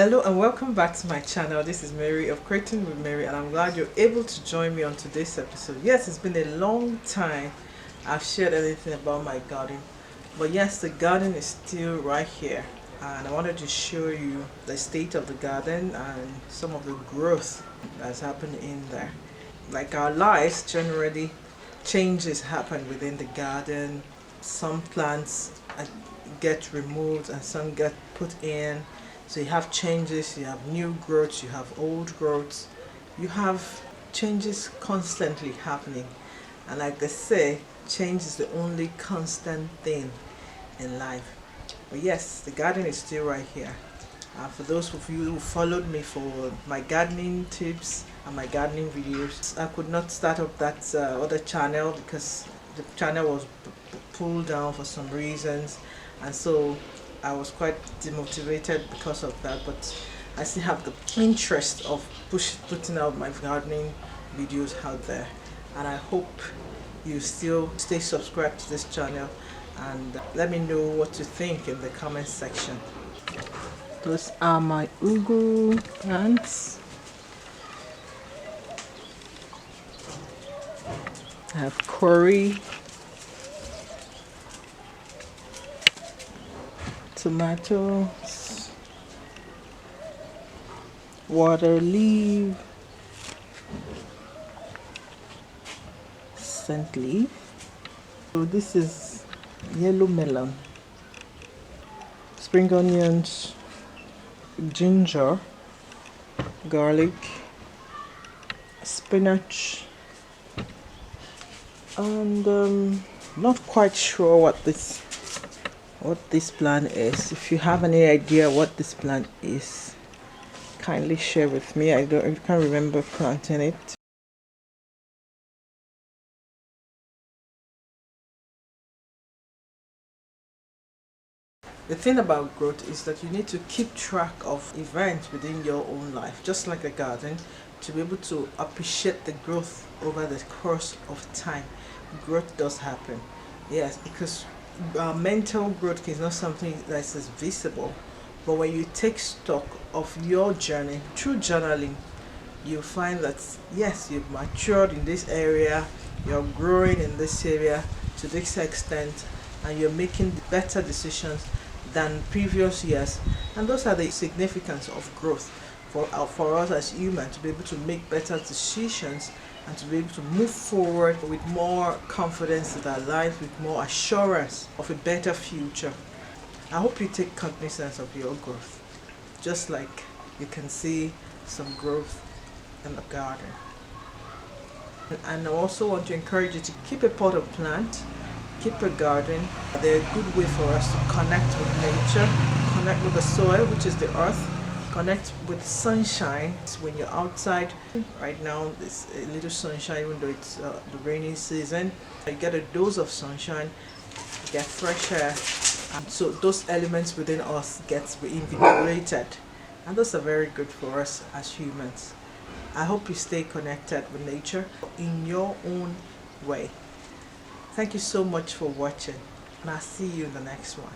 Hello and welcome back to my channel. This is Mary of Creating with Mary, and I'm glad you're able to join me on today's episode. Yes, it's been a long time I've shared anything about my garden, but yes, the garden is still right here, and I wanted to show you the state of the garden and some of the growth that's happened in there. Like our lives, generally changes happen within the garden. Some plants get removed and some get put in. So you have changes, you have new growths, you have old growths, you have changes constantly happening. And like they say, change is the only constant thing in life. But yes, the garden is still right here. For those of you who followed me for my gardening tips and my gardening videos, I could not start up that other channel because the channel was pulled down for some reasons, and so I was quite demotivated because of that. But I still have the interest of putting out my gardening videos out there, and I hope you still stay subscribed to this channel and let me know what you think in the comment section. Those are my ugu plants. I have curry, tomatoes, water leaf, scent leaf. So this is yellow melon, spring onions, ginger, garlic, spinach, and not quite sure what this plant is. If you have any idea what this plant is, kindly share with me. I can't remember planting it. The thing about growth is that you need to keep track of events within your own life, just like a garden, to be able to appreciate the growth over the course of time. Growth does happen, yes, because mental growth is not something that is visible, but when you take stock of your journey through journaling, you find that yes, you've matured in this area, you're growing in this area to this extent, and you're making better decisions than previous years. And those are the significance of growth for us as humans, to be able to make better decisions and to be able to move forward with more confidence in our life, with more assurance of a better future. I hope you take cognizance of your growth, just like you can see some growth in the garden. And I also want to encourage you to keep a pot of plant, keep a garden. They're a good way for us to connect with nature, connect with the soil, which is the earth, connect with sunshine. When you're outside right now, there's a little sunshine, even though it's the rainy season. You get a dose of sunshine, you get fresh air, and so those elements within us get reinvigorated, and those are very good for us as humans. I hope you stay connected with nature in your own way. Thank you so much for watching, and I'll see you in the next one.